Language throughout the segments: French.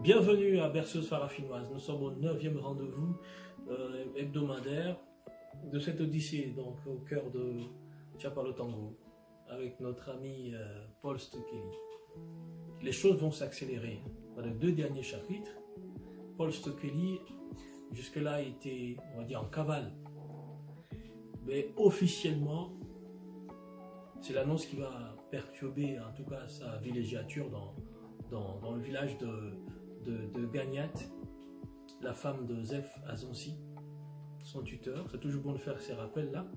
Bienvenue à Berceuse Farafinoise. Nous sommes au 9e rendez-vous hebdomadaire de cette odyssée, donc au cœur de Tchapalotango, avec notre ami Paul Stokely. Les choses vont s'accélérer. Dans les 2 derniers chapitres, Paul Stokely, jusque-là, était, on va dire, en cavale. Mais officiellement, c'est l'annonce qui va perturber, en tout cas, sa villégiature dans le village de Gagnat, la femme de Zef Azonsi, son tuteur. C'est toujours bon de faire ces rappels-là.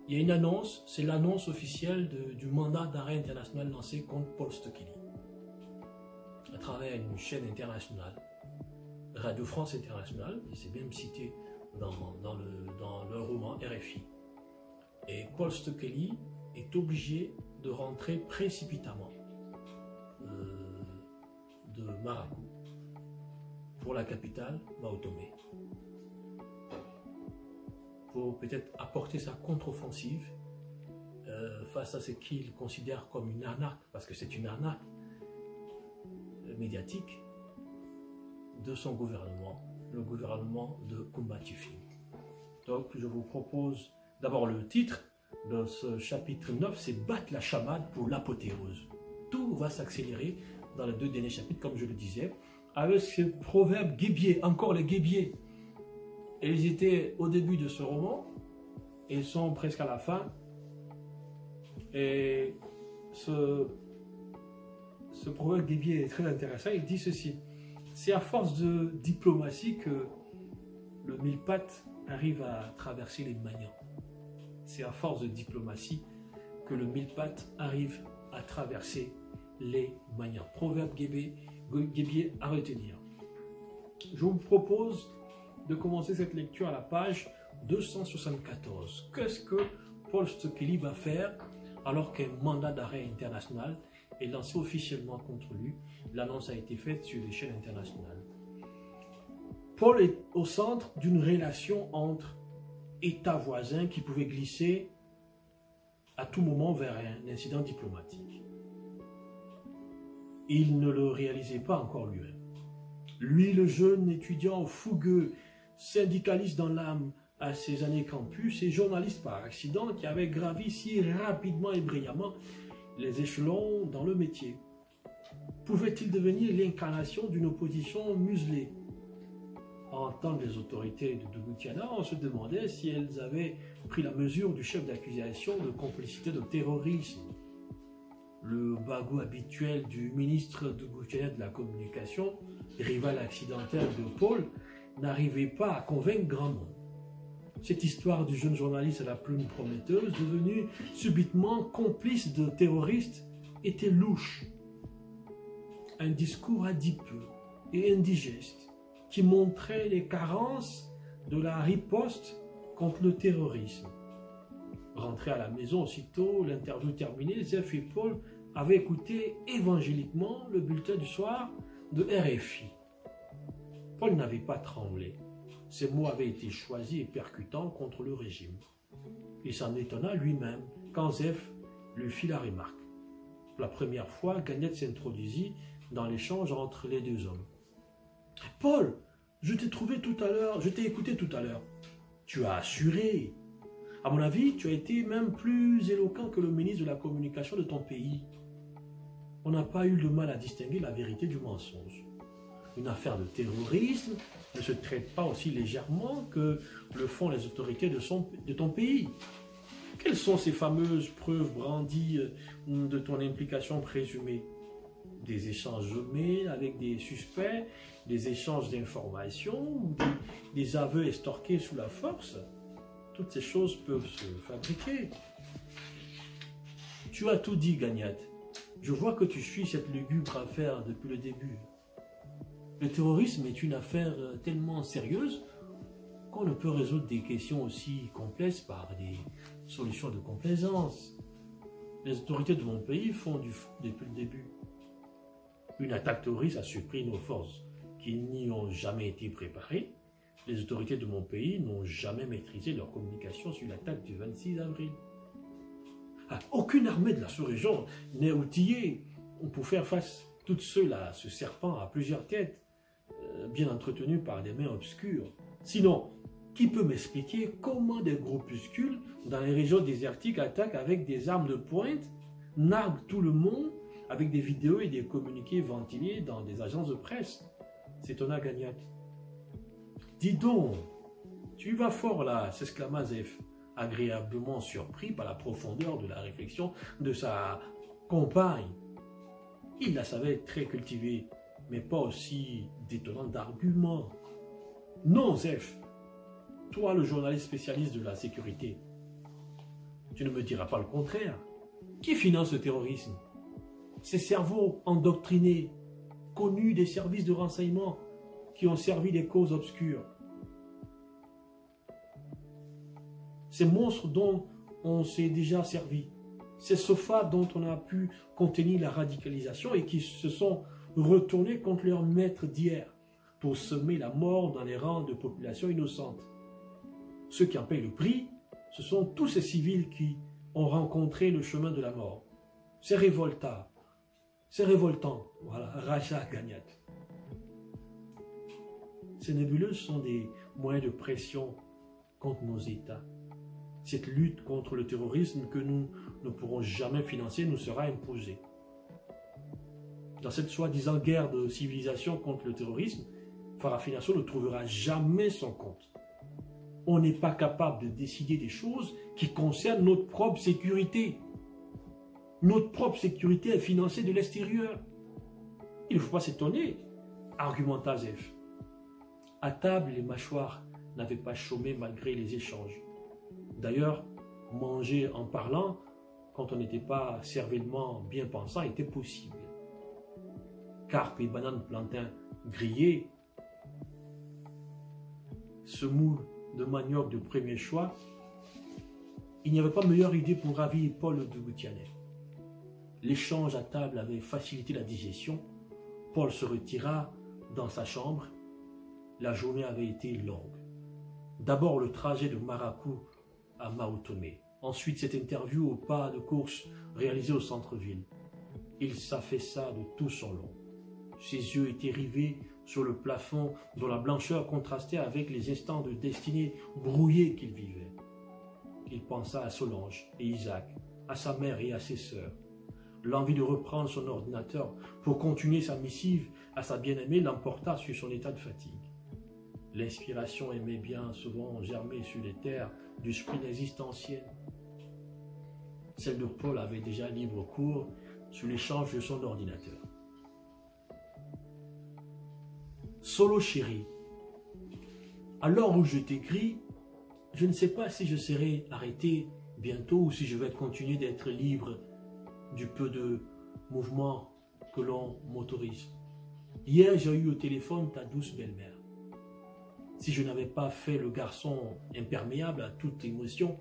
Il y a une annonce, c'est l'annonce officielle du mandat d'arrêt international lancé contre Paul Stokely à travers une chaîne internationale, Radio France Internationale, et c'est même cité dans le roman RFI. Et Paul Stokely est obligé de rentrer précipitamment de Maracou pour la capitale, Sao Tomé, pour peut-être apporter sa contre-offensive face à ce qu'il considère comme une arnaque, parce que c'est une arnaque médiatique de son gouvernement, le gouvernement de Kumba Tchifi. Donc je vous propose d'abord le titre de ce chapitre 9, c'est « Battre la chamade pour l'apothéose ». Tout va s'accélérer dans les 2 derniers chapitres, comme je le disais, avec ce proverbe guébier, encore les guébiers. Et ils étaient au début de ce roman, et ils sont presque à la fin. Et ce proverbe guébier est très intéressant, il dit ceci: c'est à force de diplomatie que le mille-pattes arrive à traverser les maniants. C'est à force de diplomatie que le mille-pattes arrive à traverser les maniants. Proverbe guébier à retenir. Je vous propose de commencer cette lecture à la page 274. Qu'est-ce que Paul Stokely va faire alors qu'un mandat d'arrêt international est lancé officiellement contre lui? L'annonce a été faite sur les chaînes internationales. Paul est au centre d'une relation entre États voisins qui pouvait glisser à tout moment vers un incident diplomatique. Il ne le réalisait pas encore lui-même. Lui, le jeune étudiant fougueux, syndicaliste dans l'âme à ses années campus et journaliste par accident qui avait gravi si rapidement et brillamment les échelons dans le métier. Pouvait-il devenir l'incarnation d'une opposition muselée? À entendre les autorités de Dougoutiana, on se demandait si elles avaient pris la mesure du chef d'accusation de complicité de terrorisme. Le bagou habituel du ministre Dougoutiana de la communication, rival accidentel de Paul, n'arrivait pas à convaincre grand monde. Cette histoire du jeune journaliste à la plume prometteuse, devenu subitement complice de terroristes, était louche. Un discours adipeux et indigeste qui montrait les carences de la riposte contre le terrorisme. Rentré à la maison aussitôt, l'interview terminée, Zef et Paul avaient écouté évangéliquement le bulletin du soir de RFI. Paul n'avait pas tremblé. Ses mots avaient été choisis et percutants contre le régime. Il s'en étonna lui-même quand Zef lui fit la remarque. Pour la première fois, Gagnat s'introduisit dans l'échange entre les 2 hommes. « Paul, je t'ai écouté tout à l'heure. Tu as assuré. À mon avis, tu as été même plus éloquent que le ministre de la communication de ton pays. On n'a pas eu de mal à distinguer la vérité du mensonge. Une affaire de terrorisme ne se traite pas aussi légèrement que le font les autorités de ton pays. Quelles sont ces fameuses preuves brandies de ton implication présumée? Des échanges de mails avec des suspects, des échanges d'informations, des aveux estorqués sous la force? Toutes ces choses peuvent se fabriquer. Tu as tout dit, Gagnat. Je vois que tu suis cette lugubre affaire depuis le début. Le terrorisme est une affaire tellement sérieuse qu'on ne peut résoudre des questions aussi complexes par des solutions de complaisance. Les autorités de mon pays font du fou depuis le début. Une attaque terroriste a surpris nos forces qui n'y ont jamais été préparées. Les autorités de mon pays n'ont jamais maîtrisé leur communication sur l'attaque du 26 avril. Aucune armée de la sous-région n'est outillée pour faire face Tout cela, ce serpent a plusieurs têtes, bien entretenu par des mains obscures. Sinon, qui peut m'expliquer comment des groupuscules dans les régions désertiques attaquent avec des armes de pointe, narguent tout le monde avec des vidéos et des communiqués ventilés dans des agences de presse? S'étonna Gagnac. Dis donc, tu vas fort là, s'exclama Zef, agréablement surpris par la profondeur de la réflexion de sa compagne. Il la savait très cultivée, mais pas aussi détonnante d'arguments. Non, Zef, toi le journaliste spécialiste de la sécurité, tu ne me diras pas le contraire. Qui finance le terrorisme? Ces cerveaux endoctrinés, connus des services de renseignement, qui ont servi les causes obscures. Ces monstres dont on s'est déjà servi. Ces sofas dont on a pu contenir la radicalisation et qui se sont retournés contre leur maître d'hier pour semer la mort dans les rangs de populations innocentes. Ceux qui en payent le prix, ce sont tous ces civils qui ont rencontré le chemin de la mort. C'est révoltant. C'est révoltant. Voilà, Raja Gagnac. Ces nébuleuses sont des moyens de pression contre nos États. Cette lutte contre le terrorisme que nous ne pourrons jamais financer nous sera imposée. Dans cette soi-disant guerre de civilisation contre le terrorisme, Farafinasso ne trouvera jamais son compte. On n'est pas capable de décider des choses qui concernent notre propre sécurité. Notre propre sécurité est financée de l'extérieur. Il ne faut pas s'étonner, argumenta Zef. À table, les mâchoires n'avaient pas chômé malgré les échanges. D'ailleurs, manger en parlant, quand on n'était pas cervellement bien pensant, était possible. Carpe et bananes plantain grillées, semoule de manioc de premier choix, il n'y avait pas meilleure idée pour ravir Paul de Goutianet. L'échange à table avait facilité la digestion. Paul se retira dans sa chambre. La journée avait été longue. D'abord le trajet de Maracou à Mao Tomé. Ensuite cette interview au pas de course réalisée au centre-ville. Il s'affaissa de tout son long. Ses yeux étaient rivés sur le plafond dont la blancheur contrastait avec les instants de destinée brouillée qu'il vivait. Il pensa à Solange et Isaac, à sa mère et à ses sœurs. L'envie de reprendre son ordinateur pour continuer sa missive à sa bien-aimée l'emporta sur son état de fatigue. L'inspiration aimait bien souvent germer sur les terres du sprint existentiel. Celle de Paul avait déjà libre cours sur l'échange de son ordinateur. Solo chéri, à l'heure où je t'écris, je ne sais pas si je serai arrêté bientôt ou si je vais continuer d'être libre du peu de mouvement que l'on m'autorise. Hier, j'ai eu au téléphone ta douce belle-mère. Si je n'avais pas fait le garçon imperméable à toute émotion,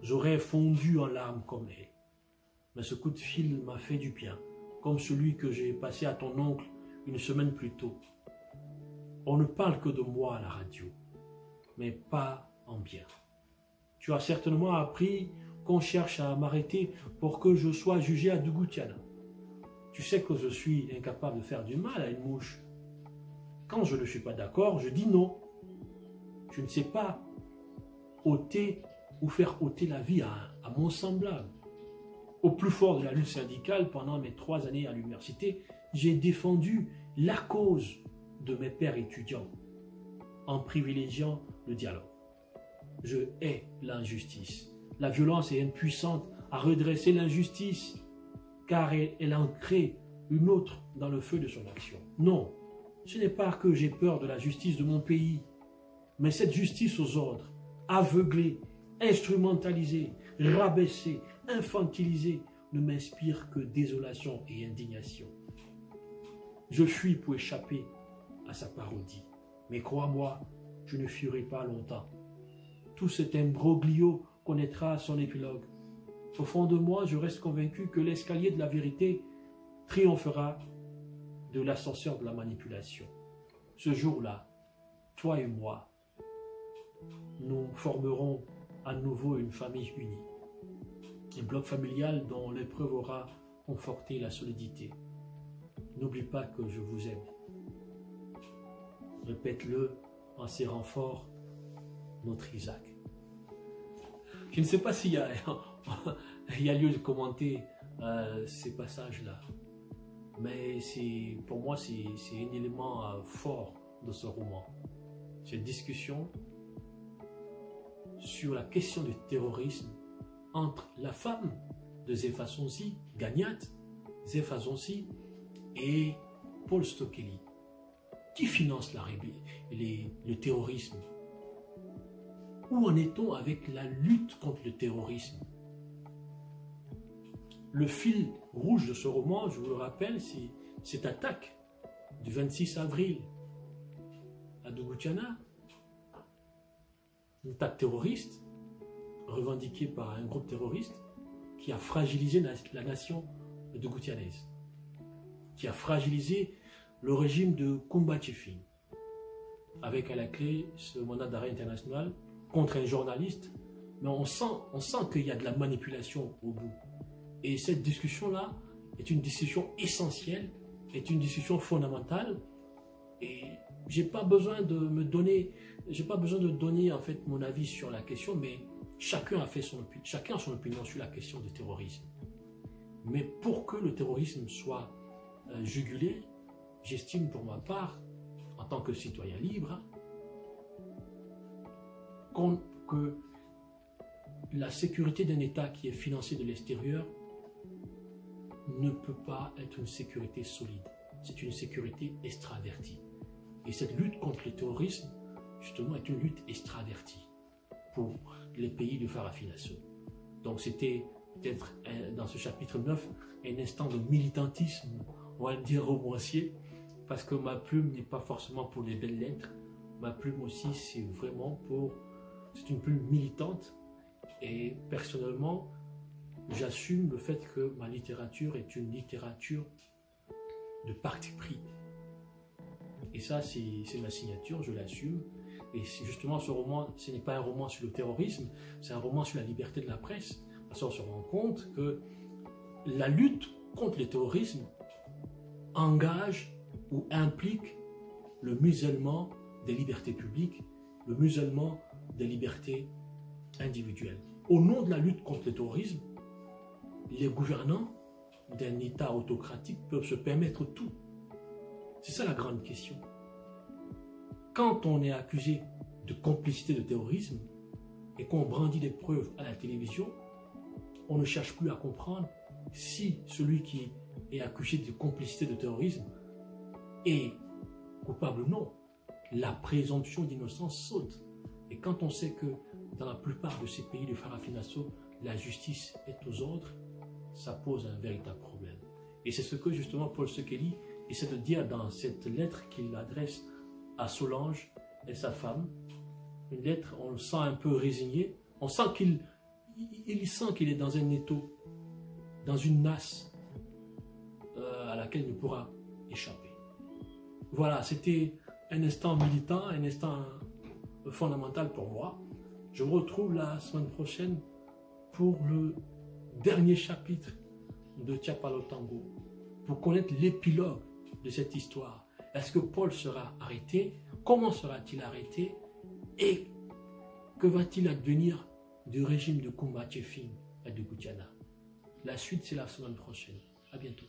j'aurais fondu en larmes comme elle. Mais ce coup de fil m'a fait du bien, comme celui que j'ai passé à ton oncle une semaine plus tôt. On ne parle que de moi à la radio, mais pas en bien. Tu as certainement appris qu'on cherche à m'arrêter pour que je sois jugé à Dougoutiana. Tu sais que je suis incapable de faire du mal à une mouche. Quand je ne suis pas d'accord, je dis non. Je ne sais pas ôter ou faire ôter la vie à mon semblable. Au plus fort de la lutte syndicale, pendant mes 3 années à l'université, j'ai défendu la cause de mes pères étudiants en privilégiant le dialogue. Je hais l'injustice. La violence est impuissante à redresser l'injustice car elle en crée une autre dans le feu de son action. Non, ce n'est pas que j'ai peur de la justice de mon pays, mais cette justice aux ordres, aveuglée, instrumentalisée, rabaissée, infantilisée, ne m'inspire que désolation et indignation. Je fuis pour échapper à sa parodie, mais crois-moi, je ne fuirai pas longtemps. Tout cet imbroglio connaîtra son épilogue. Au fond de moi, je reste convaincu que l'escalier de la vérité triomphera de l'ascenseur de la manipulation. Ce jour-là, toi et moi, nous formerons à nouveau une famille unie. Un bloc familial dont l'épreuve aura conforté la solidité. n'oublie pas que je vous aime. Répète-le en serrant fort notre Isaac. Je ne sais pas s'il y a, il y a lieu de commenter ces passages-là, mais pour moi, c'est un élément fort de ce roman. Cette discussion sur la question du terrorisme entre la femme de Zefa Sonsi, Gagnat, Zefa Sonsi, et Paul Stokeley. Qui finance le terrorisme? Où en est-on avec la lutte contre le terrorisme? Le fil rouge de ce roman, je vous le rappelle, c'est cette attaque du 26 avril à Dougoutiana, une attaque terroriste revendiquée par un groupe terroriste qui a fragilisé la nation dougoutianaise, qui a fragilisé le régime de Kumba Tchefing, avec à la clé ce mandat d'arrêt international contre un journaliste, mais on sent qu'il y a de la manipulation au bout. Et cette discussion-là est une discussion essentielle, est une discussion fondamentale, et j'ai pas besoin de donner en fait mon avis sur la question, mais chacun a son opinion sur la question du terrorisme. Mais pour que le terrorisme soit jugulé, j'estime pour ma part, en tant que citoyen libre, que la sécurité d'un État qui est financé de l'extérieur ne peut pas être une sécurité solide. C'est une sécurité extravertie. Et cette lutte contre le terrorisme, justement, est une lutte extravertie pour les pays de Farafinasso. Donc c'était peut-être dans ce chapitre 9 un instant de militantisme, on va le dire romancier, parce que ma plume n'est pas forcément pour les belles lettres. Ma plume aussi, c'est une plume militante. Et personnellement, j'assume le fait que ma littérature est une littérature de parti pris. Et ça, c'est ma signature, je l'assume. Et justement, ce roman, ce n'est pas un roman sur le terrorisme, c'est un roman sur la liberté de la presse. Parce qu'on se rend compte que la lutte contre le terrorisme engage ou implique le musellement des libertés publiques, le musellement des libertés individuelles. Au nom de la lutte contre le terrorisme, les gouvernants d'un État autocratique peuvent se permettre tout. C'est ça la grande question. Quand on est accusé de complicité de terrorisme et qu'on brandit des preuves à la télévision, on ne cherche plus à comprendre si celui qui est accusé de complicité de terrorisme est coupable ou non. La présomption d'innocence saute. Et quand on sait que dans la plupart de ces pays de Farafinasso, la justice est aux ordres, ça pose un véritable problème. Et c'est ce que justement Paul Stokeley essaie de dire dans cette lettre qu'il adresse à Solange et sa femme. Une lettre, on le sent un peu résigné, on sent qu'il est dans un étau, dans une nasse à laquelle il ne pourra échapper. Voilà, c'était un instant militant, un instant fondamental pour moi. Je vous retrouve la semaine prochaine pour le dernier chapitre de Tiapalo Tango, pour connaître l'épilogue de cette histoire. Est-ce que Paul sera arrêté? Comment sera-t-il arrêté? Et que va-t-il advenir du régime de Kumba Tchefing à Dougoutiana? La suite, c'est la semaine prochaine. À bientôt.